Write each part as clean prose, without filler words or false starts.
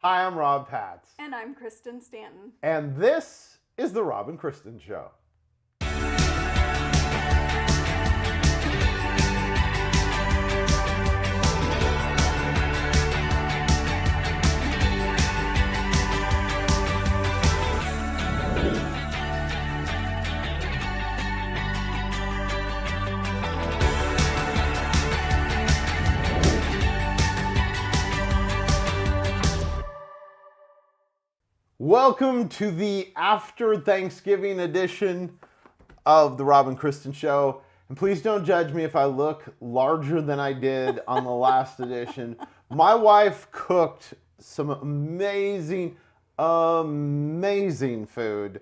Hi, I'm Rob Patz. And I'm Kristen Stanton. And this is the Rob and Kristen Show. Welcome to the after Thanksgiving edition of the Rob and Kristen Show. And please don't judge me if I look larger than I did on the last edition. My wife cooked some amazing food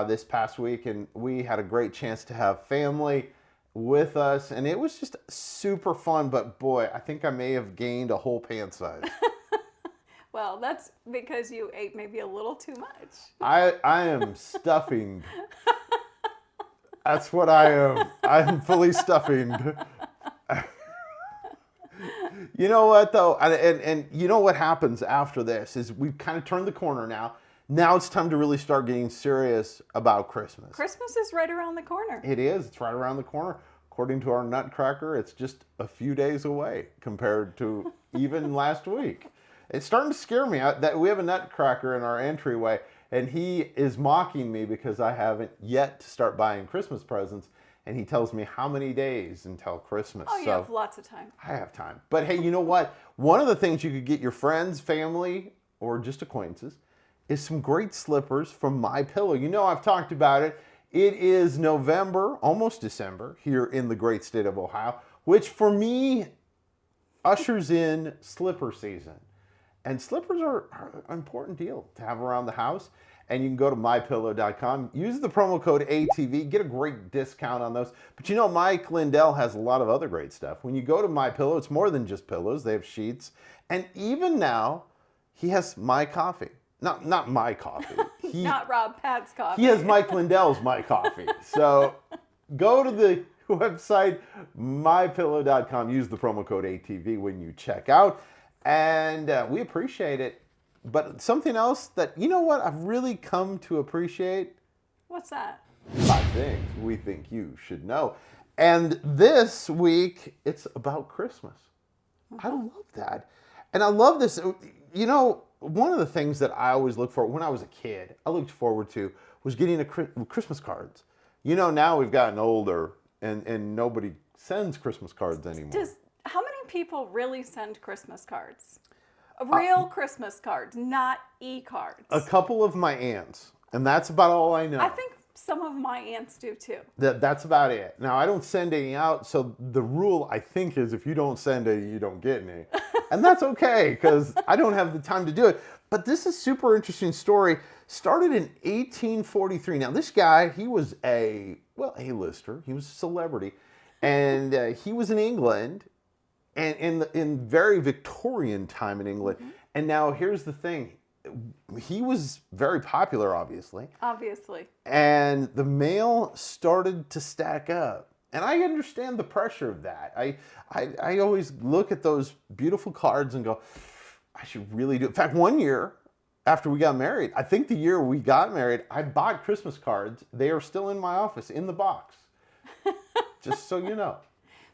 this past week, and we had a great chance to have family with us, and it was just super fun. But boy, I think I may have gained a whole pant size. Well, that's because you ate maybe a little too much. I am stuffing. That's what I am. I'm fully stuffing. You know what though? And you know what happens after this is we've kind of turned the corner now. Now it's time to really start getting serious about Christmas. Christmas is right around the corner. It is. It's right around the corner. According to our Nutcracker, it's just a few days away compared to even last week. It's starting to scare me that we have a Nutcracker in our entryway, and he is mocking me because I haven't yet to start buying Christmas presents, and he tells me how many days until Christmas. Oh, you have lots of time. I have time. But hey, you know what? One of the things you could get your friends, family, or just acquaintances is some great slippers from My Pillow. You know I've talked about it. It is November, almost December, here in the great state of Ohio, which for me ushers in slipper season. And slippers are an important deal to have around the house. And you can go to mypillow.com, use the promo code ATV, get a great discount on those. But you know, Mike Lindell has a lot of other great stuff. When you go to My Pillow, it's more than just pillows. They have sheets. And even now, he has my coffee. Not my coffee. Not Rob Pat's coffee. He has Mike Lindell's My Coffee. So go to the website, mypillow.com, use the promo code ATV when you check out. And we appreciate it. But something else that, you know what, I've really come to appreciate? What's that? 5 things we think you should know. And this week, it's about Christmas. I love that. And I love this. You know, one of the things that I always looked for when I was a kid, I looked forward to, was getting Christmas cards. You know, now we've gotten older and nobody sends Christmas cards anymore. How many people really send Christmas cards? Real Christmas cards, not e-cards. A couple of my aunts, and that's about all I know. I think some of my aunts do too. That's about it. Now, I don't send any out, so the rule, I think, is if you don't send any, you don't get any. And that's okay, because I don't have the time to do it. But this is a super interesting story. Started in 1843. Now, this guy, he was A-lister. He was a celebrity. And he was in England. And in very Victorian time in England. Mm-hmm. And now here's the thing. He was very popular, obviously. Obviously. And the mail started to stack up. And I understand the pressure of that. I always look at those beautiful cards and go, I should really do it. In fact, one year after we got married, I think the year we got married, I bought Christmas cards. They are still in my office in the box. Just so you know.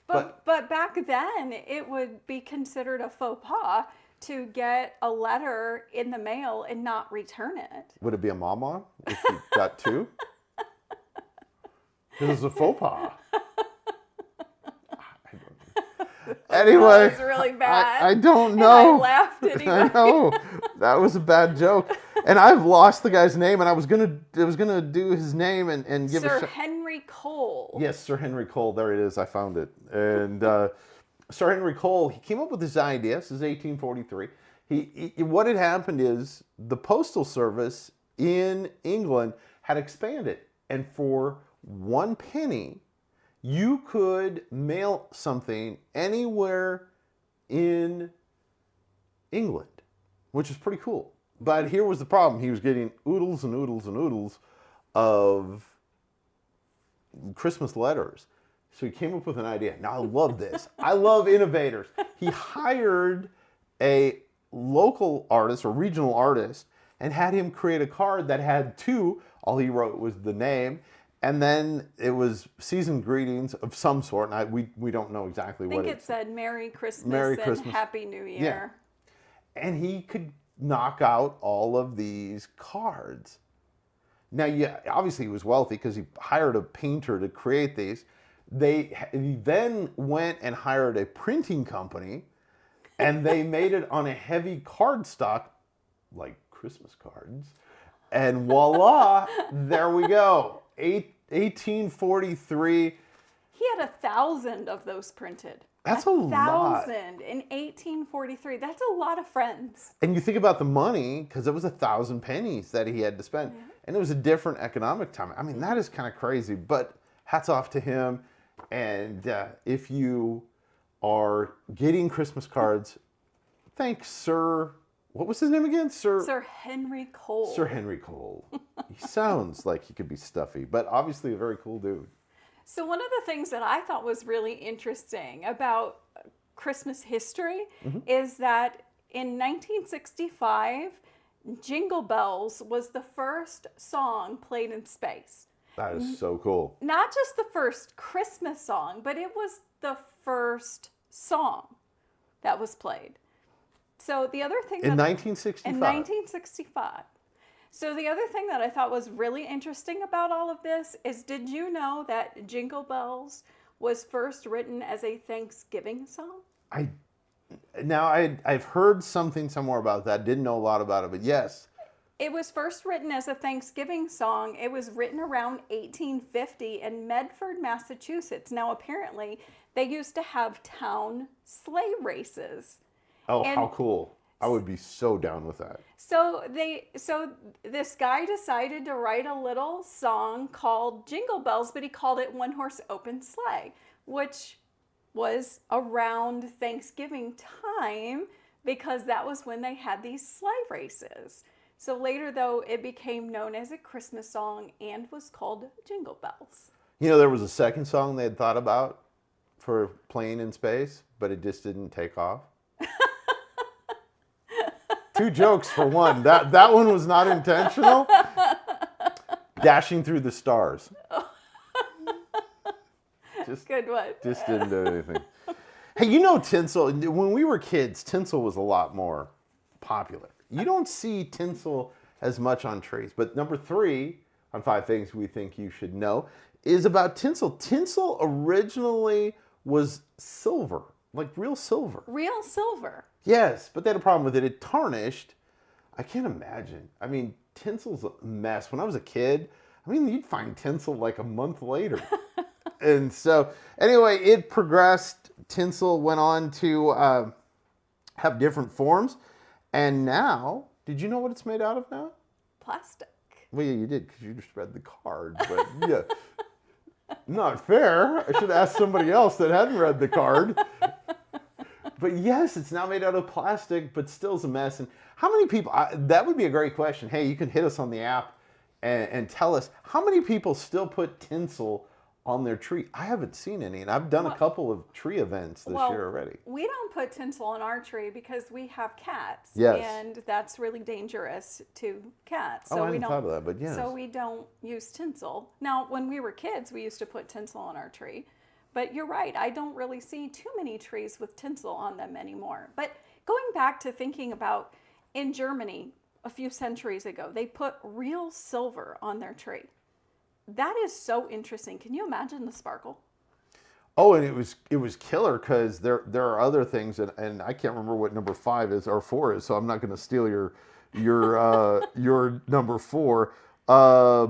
But back then, it would be considered a faux pas to get a letter in the mail and not return it. Would it be a mama if you got 2? It was a faux pas. Anyway, that was really bad. I don't know. And I laughed anyway. I know. That was a bad joke. And I've lost the guy's name, and I was gonna do his name and give Sir Henry Cole. Yes, Sir Henry Cole. There it is. I found it. And Sir Henry Cole, he came up with this idea. This is 1843. What had happened is the postal service in England had expanded, and for 1 penny, you could mail something anywhere in England, which is pretty cool. But here was the problem. He was getting oodles and oodles and oodles of Christmas letters. So he came up with an idea. Now, I love this. I love innovators. He hired a local artist or regional artist and had him create a card that had two. All he wrote was the name, and then it was season greetings of some sort. And we don't know exactly what I think it said Merry Christmas Merry and Christmas. Happy New Year. And he could knock out all of these cards. Now, yeah, obviously he was wealthy because he hired a painter to create these. He then went and hired a printing company, and they made it on a heavy cardstock, like Christmas cards. And voila, there we go. 1843. He had 1,000 of those printed. That's a lot. 1,000 in 1843. That's a lot of friends. And you think about the money, because it was 1,000 pennies that he had to spend. Yeah. And it was a different economic time. I mean, that is kind of crazy, but hats off to him. And if you are getting Christmas cards, thank Sir, what was his name again? Sir Henry Cole. Sir Henry Cole. He sounds like he could be stuffy, but obviously a very cool dude. So one of the things that I thought was really interesting about Christmas history is that in 1965, Jingle Bells was the first song played in space. That is so cool. Not just the first Christmas song, but it was the first song that was played. So the other thing in 1965. In 1965. So the other thing that I thought was really interesting about all of this is, did you know that Jingle Bells was first written as a Thanksgiving song? I've heard something somewhere about that. Didn't know a lot about it, but yes. It was first written as a Thanksgiving song. It was written around 1850 in Medford, Massachusetts. Now, apparently, they used to have town sleigh races. Oh, how cool. I would be so down with that. So this guy decided to write a little song called Jingle Bells, but he called it One Horse Open Sleigh, which was around Thanksgiving time because that was when they had these sleigh races. So later, though, it became known as a Christmas song and was called Jingle Bells. You know, there was a second song they had thought about for playing in space, but it just didn't take off. Two jokes for one. That one was not intentional. Dashing Through the Stars. Good one. Just didn't do anything. Hey, you know tinsel, when we were kids, tinsel was a lot more popular. You don't see tinsel as much on trees. But number 3 on 5 things we think you should know is about tinsel. Tinsel originally was silver, like real silver. Real silver. Yes, but they had a problem with it. It tarnished. I can't imagine. I mean, tinsel's a mess. When I was a kid, I mean, you'd find tinsel like a month later. And so, anyway, it progressed. Tinsel went on to have different forms. And now, did you know what it's made out of now? Plastic. Well, yeah, you did because you just read the card. But yeah, not fair. I should ask somebody else that hadn't read the card. But yes, it's now made out of plastic, but still is a mess. And how many people, that would be a great question. Hey, you can hit us on the app and tell us, how many people still put tinsel on their tree? I haven't seen any, and I've done a couple of tree events this year already. We don't put tinsel on our tree because we have cats. Yes. And that's really dangerous to cats. So I hadn't thought of that, but yes. So we don't use tinsel. Now, when we were kids, we used to put tinsel on our tree. But you're right, I don't really see too many trees with tinsel on them anymore. But going back to thinking about in Germany a few centuries ago, they put real silver on their tree. That is so interesting. Can you imagine the sparkle? Oh, and it was killer because there are other things, and I can't remember what number 5 is or 4 is, so I'm not going to steal your number 4. I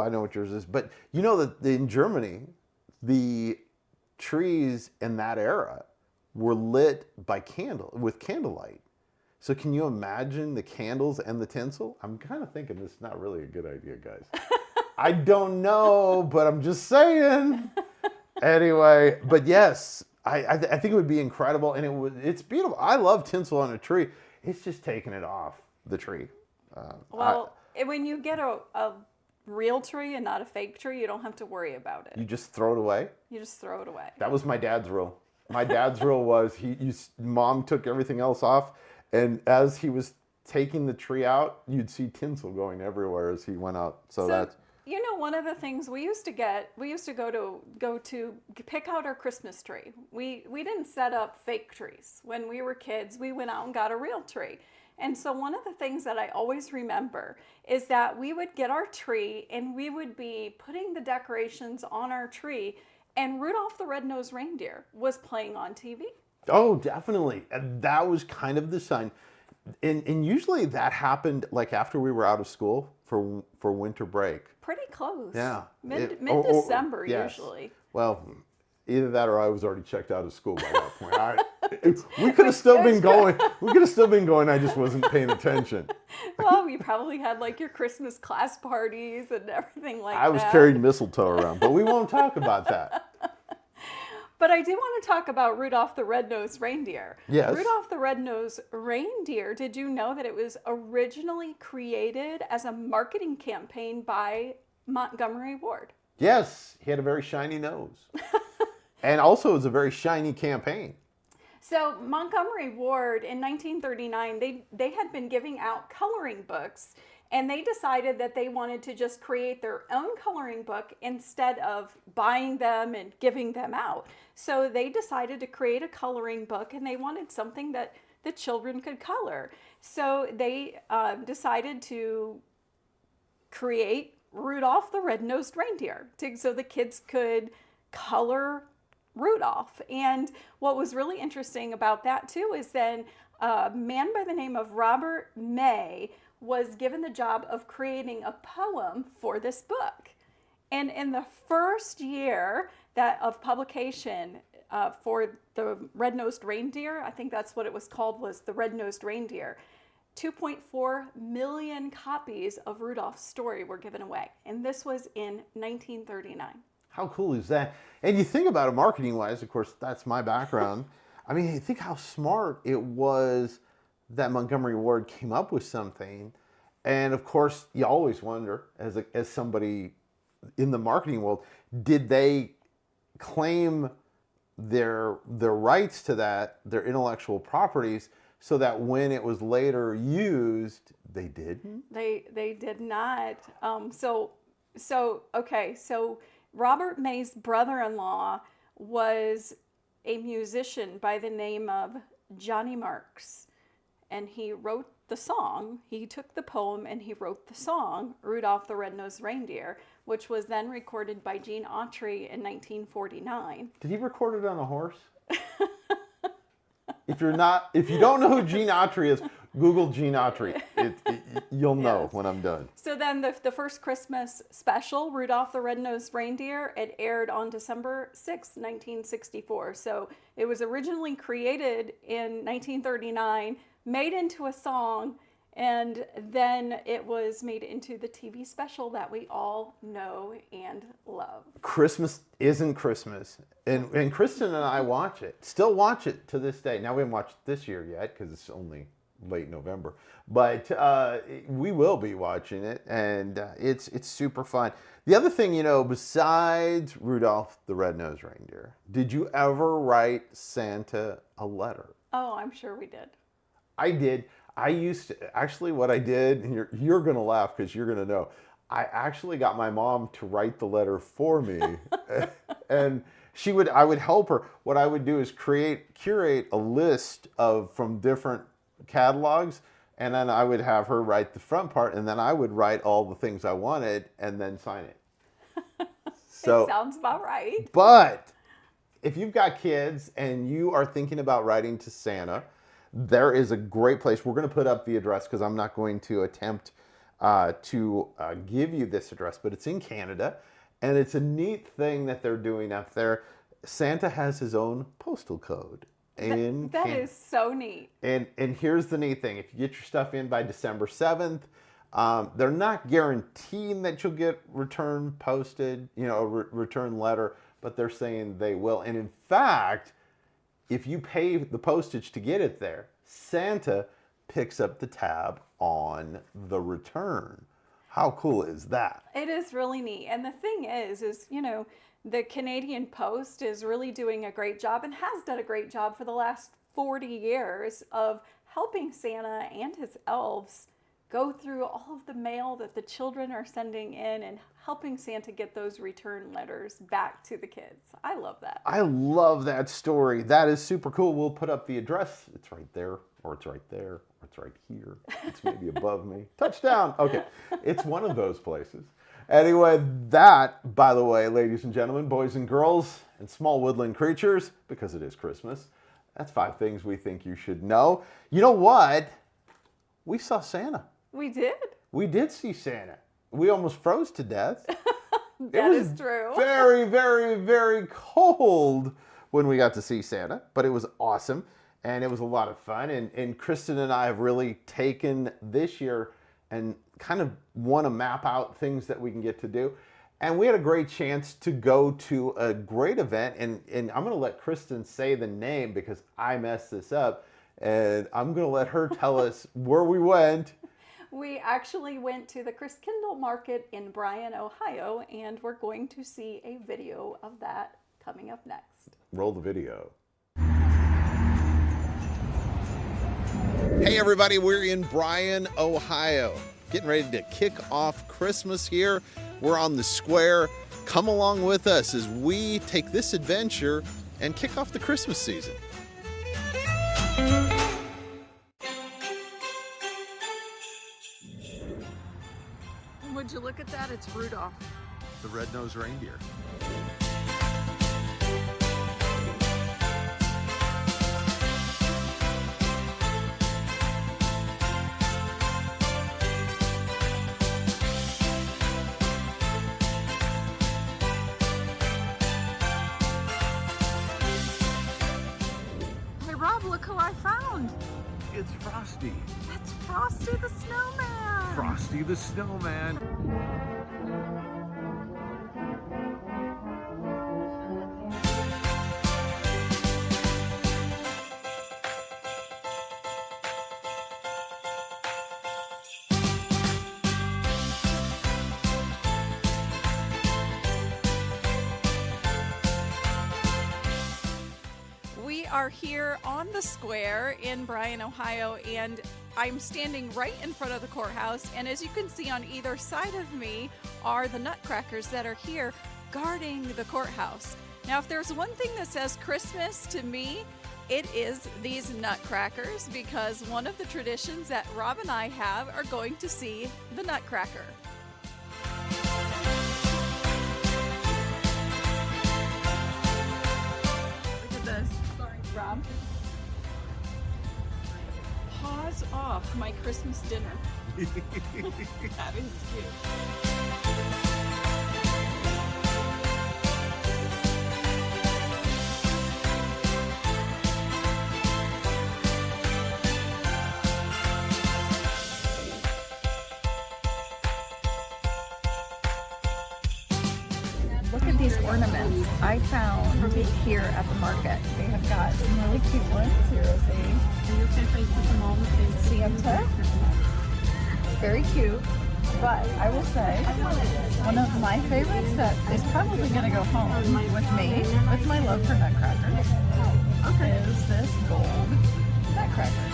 know what yours is. But you know that in Germany, the trees in that era were lit with candlelight. So can you imagine the candles and the tinsel? I'm kind of thinking this is not really a good idea, guys. I don't know, but I'm just saying. Anyway, but yes, I think it would be incredible, and it's beautiful. I love tinsel on a tree. It's just taking it off the tree. When you get a real tree and not a fake tree, you don't have to worry about it. You just throw it away? You just throw it away. That was my dad's rule. My dad's rule was mom took everything else off, and as he was taking the tree out, you'd see tinsel going everywhere as he went out. So that's one of the things we used to go to pick out our Christmas tree. We didn't set up fake trees. When we were kids, we went out and got a real tree. And so one of the things that I always remember is that we would get our tree and we would be putting the decorations on our tree, and Rudolph the Red-Nosed Reindeer was playing on TV. Oh, definitely. And that was kind of the sign. And usually that happened like after we were out of school for winter break. Pretty close. Yeah. Mid-December yes. usually. Well, either that or I was already checked out of school by that point. We could have still been going. We could have still been going. I just wasn't paying attention. Well, you probably had like your Christmas class parties and everything like that. I was carrying mistletoe around, but we won't talk about that. But I do want to talk about Rudolph the Red-Nosed Reindeer. Yes. Rudolph the Red-Nosed Reindeer, did you know that it was originally created as a marketing campaign by Montgomery Ward? Yes, he had a very shiny nose. And also it was a very shiny campaign. So Montgomery Ward in 1939, they had been giving out coloring books, and they decided that they wanted to just create their own coloring book instead of buying them and giving them out. So they decided to create a coloring book, and they wanted something that the children could color. So they decided to create Rudolph the Red-Nosed Reindeer so the kids could color Rudolph. And what was really interesting about that too is then a man by the name of Robert May was given the job of creating a poem for this book. And in the first year of publication for the Red-Nosed Reindeer, I think that's what it was called, was the Red-Nosed Reindeer, 2.4 million copies of Rudolph's story were given away. And this was in 1939. How cool is that? And you think about it marketing-wise, of course, that's my background. I mean, think how smart it was that Montgomery Ward came up with something. And of course, you always wonder, as somebody in the marketing world, did they claim their rights to that, their intellectual properties, so that when it was later used, they didn't? They did not. So Robert May's brother-in-law was a musician by the name of Johnny Marks, and he wrote the song. He took the poem and he wrote the song, Rudolph the Red-Nosed Reindeer, which was then recorded by Gene Autry in 1949. Did he record it on a horse? If you don't know who Gene Autry is, Google Gene Autry. You'll know when I'm done. So then the first Christmas special, Rudolph the Red-Nosed Reindeer, it aired on December 6, 1964. So it was originally created in 1939, made into a song, and then it was made into the TV special that we all know and love. Christmas isn't Christmas. And Kristen and I still watch it to this day. Now we haven't watched it this year yet because it's only late November. But we will be watching it, and it's super fun. The other thing, besides Rudolph the Red-Nosed Reindeer, did you ever write Santa a letter? Oh, I'm sure we did. I did. I used to, actually what I did, and you're going to laugh because you're going to know, I actually got my mom to write the letter for me. And I would help her. What I would do is curate a list from different catalogs, and then I would have her write the front part, and then I would write all the things I wanted and then sign it. So it sounds about right. But if you've got kids and you are thinking about writing to Santa, there is a great place. We're going to put up the address because I'm not going to attempt to give you this address, but it's in Canada, and it's a neat thing that they're doing up there. Santa has his own postal code. That is so neat. And here's the neat thing. If you get your stuff in by December 7th, they're not guaranteeing that you'll get return posted, a return letter, but they're saying they will. And in fact, if you pay the postage to get it there, Santa picks up the tab on the return. How cool is that? It is really neat. And the thing is The Canadian Post is really doing a great job and has done a great job for the last 40 years of helping Santa and his elves go through all of the mail that the children are sending in and helping Santa get those return letters back to the kids. I love that. I love that story. That is super cool. We'll put up the address. It's right there, or it's right there, or it's right here. It's maybe above me. Touchdown. Okay. It's one of those places. Anyway, that, by the way, ladies and gentlemen, boys and girls, and small woodland creatures, because it is Christmas, that's 5 things we think you should know. You know what? We saw Santa. We did. We did see Santa. We almost froze to death. That is true. Very, very, very cold when we got to see Santa, but it was awesome, and it was a lot of fun. And Kristen and I have really taken this year and kind of want to map out things that we can get to do. And we had a great chance to go to a great event, and I'm going to let Kristen say the name because I messed this up, and I'm going to let her tell us where we went. We actually went to the Christkindl Market in Bryan, Ohio, and we're going to see a video of that coming up next. Roll the video. Hey everybody, we're in Bryan, Ohio. Getting ready to kick off Christmas here. We're on the square. Come along with us as we take this adventure and kick off the Christmas season. Would you look at that? It's Rudolph. The red-nosed reindeer. Hey Rob, look who I found. It's Frosty. That's Frosty the Snowman. Frosty the Snowman. We are here on the square in Bryan, Ohio, and I'm standing right in front of the courthouse. And as you can see on either side of me are the nutcrackers that are here guarding the courthouse. Now, if there's one thing that says Christmas to me, it is these nutcrackers, because one of the traditions that Rob and I have are going to see the nutcracker. Look at this. Sorry, Rob. Paws off my Christmas dinner. That is cute. Look at these ornaments I found here at the market. They have got some really cute ones. Here is a Santa. Very cute. But I will say, one of my favorites that is probably going to go home with me, with my love for nutcrackers, is this gold nutcracker.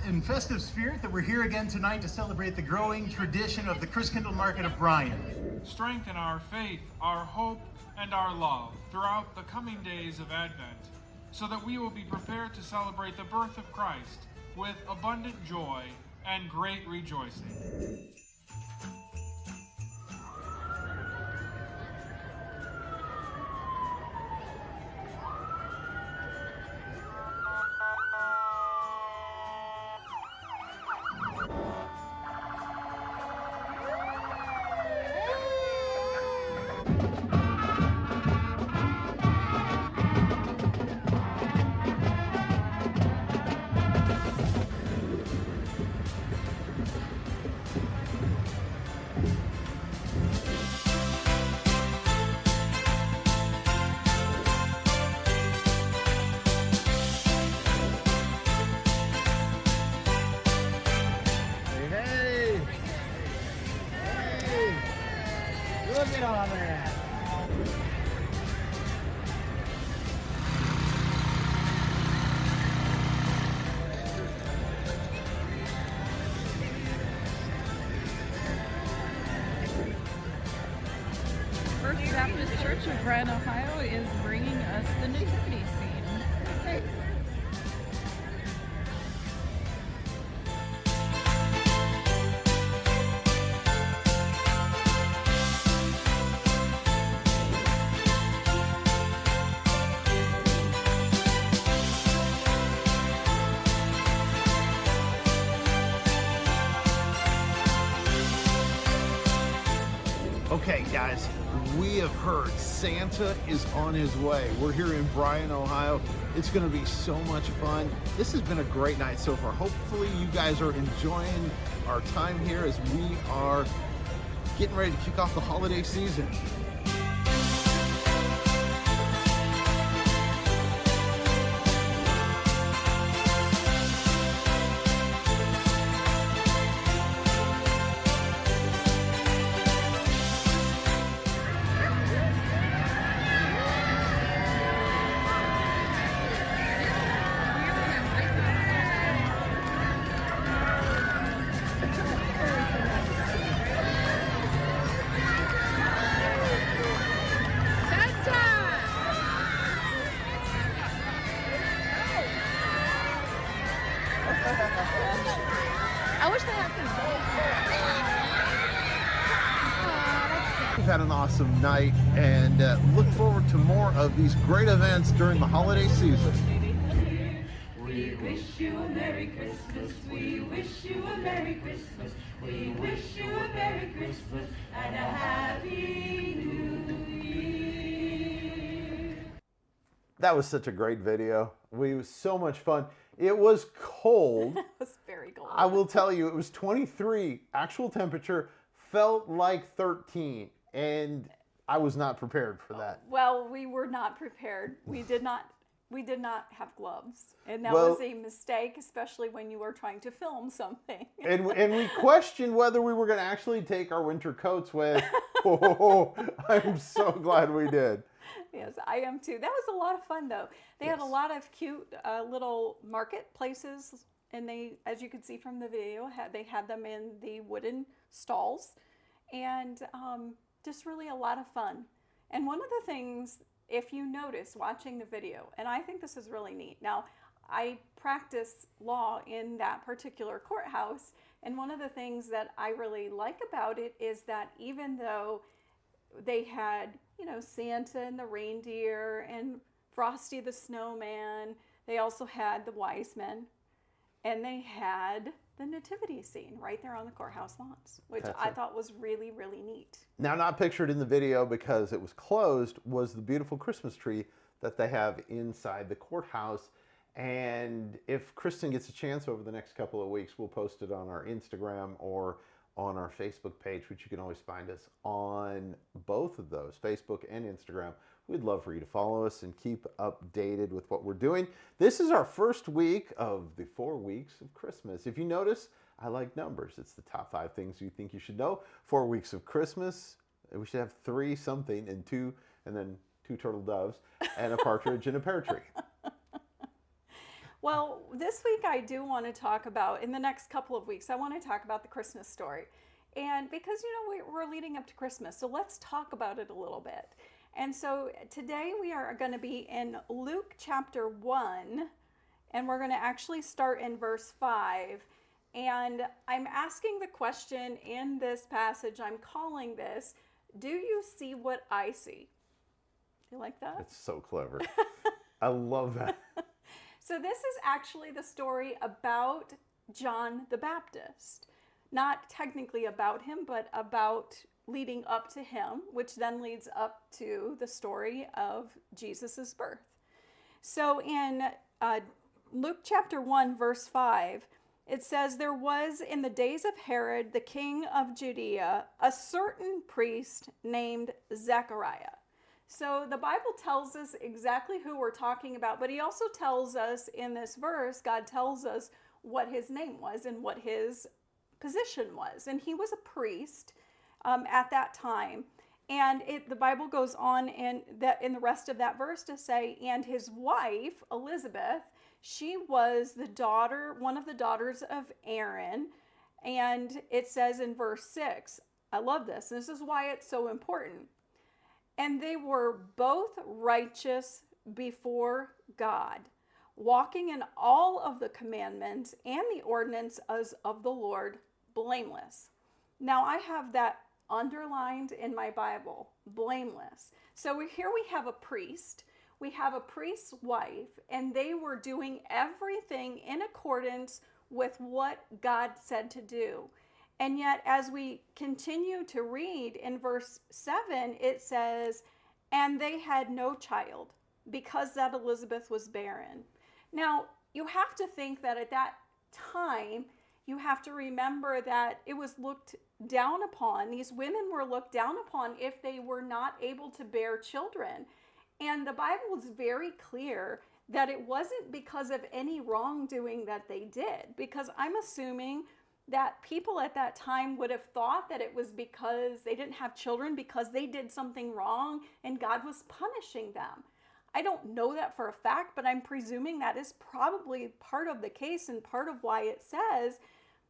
In festive spirit that we're here again tonight to celebrate the growing tradition of the Christkindl Market of Bryan. Strengthen our faith, our hope, and our love throughout the coming days of Advent, so that we will be prepared to celebrate the birth of Christ with abundant joy and great rejoicing. Church of Bryan, Ohio is bringing us the nativity scene. Okay, guys, we have heard Santa is on his way. We're here in Bryan, Ohio. It's going to be so much fun. This has been a great night so far. Hopefully you guys are enjoying our time here as we are getting ready to kick off the holiday season. I wish that happened. We've had an awesome night and look forward to more of these great events during the holiday season. We wish you a Merry Christmas. We wish you a Merry Christmas. We wish you a Merry Christmas and a Happy New Year. That was such a great video. It was so much fun. It was cold. It was very cold. I will tell you, it was 23 actual temperature, felt like 13, and I was not prepared for that. Well, we were not prepared. We did not have gloves, and that Well- was a mistake, especially when you were trying to film something. And we questioned whether we were going to actually take our winter coats with. Oh, I'm so glad we did. Yes, I am too. That was a lot of fun, though. They had a Yes. lot of cute little marketplaces, and they, as you could see from the video, they had them in the wooden stalls, and just really a lot of fun. And one of the things, if you notice watching the video, and I think this is really neat. Now, I practice law in that particular courthouse, and one of the things that I really like about it is that even though they had, Santa and the reindeer and Frosty the Snowman, they also had the wise men, and they had the nativity scene right there on the courthouse lawns, which I thought was really, really neat. Now, not pictured in the video because it was closed, was the beautiful Christmas tree that they have inside the courthouse. And if Kristen gets a chance over the next couple of weeks, we'll post it on our Instagram or on our Facebook page, which you can always find us on both of those, Facebook and Instagram. We'd love for you to follow us and keep updated with what we're doing. This is our first week of the 4 weeks of Christmas. If you notice, I like numbers. It's the top 5 things you think you should know. 4 weeks of Christmas. We should have 3 something and 2, and then 2 turtle doves and a partridge and a pear tree. Well, this week I do want to talk about, in the next couple of weeks, I want to talk about the Christmas story. And because, we're leading up to Christmas, so let's talk about it a little bit. And so today we are going to be in Luke chapter 1, and we're going to actually start in verse 5. And I'm asking the question in this passage, I'm calling this, do you see what I see? You like that? It's so clever. I love that. So this is actually the story about John the Baptist. Not technically about him, but about leading up to him, which then leads up to the story of Jesus' birth. So in Luke chapter 1, verse 5, it says, "There was in the days of Herod, the king of Judea, a certain priest named Zechariah." So the Bible tells us exactly who we're talking about, but he also tells us in this verse, God tells us what his name was and what his position was. And he was a priest at that time. And the Bible goes on in the rest of that verse to say, and his wife, Elizabeth, she was one of the daughters of Aaron. And it says in verse 6, I love this. This is why it's so important. And they were both righteous before God, walking in all of the commandments and the ordinances of the Lord, blameless. Now I have that underlined in my Bible, blameless. So here we have a priest. We have a priest's wife, and they were doing everything in accordance with what God said to do. And yet, as we continue to read in verse 7, it says, and they had no child because that Elizabeth was barren. Now, you have to think that at that time, you have to remember that it was looked down upon. These women were looked down upon if they were not able to bear children. And the Bible is very clear that it wasn't because of any wrongdoing that they did, because I'm assuming that people at that time would have thought that it was because they didn't have children because they did something wrong and God was punishing them. I don't know that for a fact, but I'm presuming that is probably part of the case and part of why it says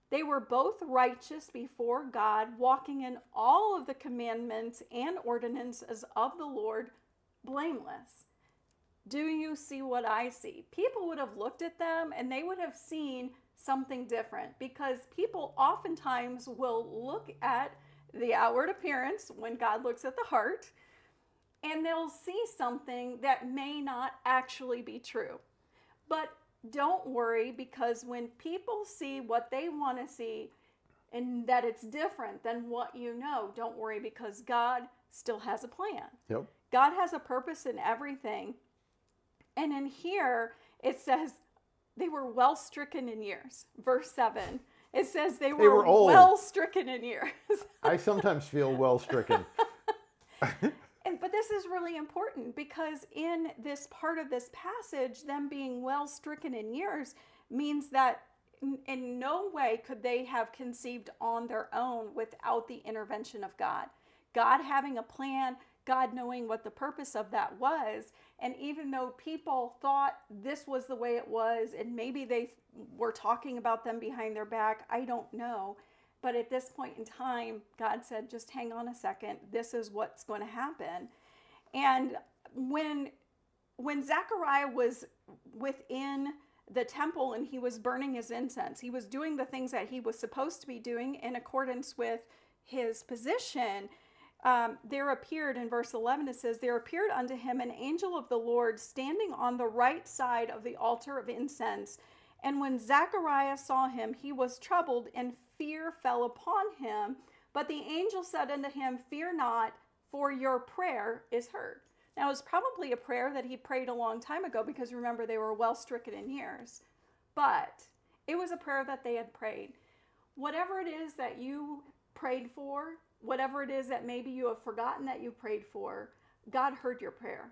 they were both righteous before God, walking in all of the commandments and ordinances of the Lord, blameless. Do you see what I see? People would have looked at them and they would have seen something different, because people oftentimes will look at the outward appearance when God looks at the heart, and they'll see something that may not actually be true. But don't worry, because when people see what they want to see and that it's different than what you know, don't worry, because God still has a plan. Yep. God has a purpose in everything. And in here, it says they were well stricken in years. Verse 7, it says they were old. well stricken in years. I sometimes feel well stricken. But this is really important, because in this part of this passage, them being well stricken in years means that in no way could they have conceived on their own without the intervention of God. God having a plan, God knowing what the purpose of that was. And even though people thought this was the way it was, and maybe they were talking about them behind their back, I don't know. But at this point in time, God said, just hang on a second. This is what's going to happen. And when Zechariah was within the temple and he was burning his incense, he was doing the things that he was supposed to be doing in accordance with his position. There appeared, in verse 11, it says, there appeared unto him an angel of the Lord standing on the right side of the altar of incense. And when Zechariah saw him, he was troubled, and fear fell upon him. But the angel said unto him, fear not, for your prayer is heard. Now, it was probably a prayer that he prayed a long time ago, because remember, they were well stricken in years. But it was a prayer that they had prayed. Whatever it is that you prayed for, whatever it is that maybe you have forgotten that you prayed for, God heard your prayer.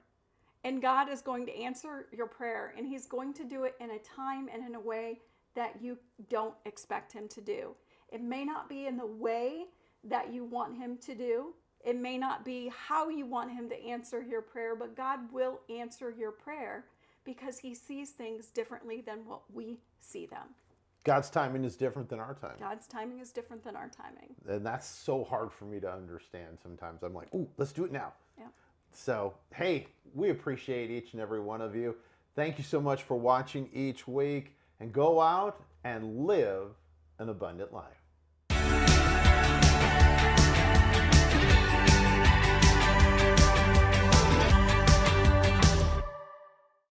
And God is going to answer your prayer, and he's going to do it in a time and in a way that you don't expect him to do. It may not be in the way that you want him to do. It may not be how you want him to answer your prayer, but God will answer your prayer, because he sees things differently than what we see them. God's timing is different than our timing. God's timing is different than our timing. And that's so hard for me to understand sometimes. I'm like, ooh, let's do it now. Yeah. So, hey, we appreciate each and every one of you. Thank you so much for watching each week, and go out and live an abundant life.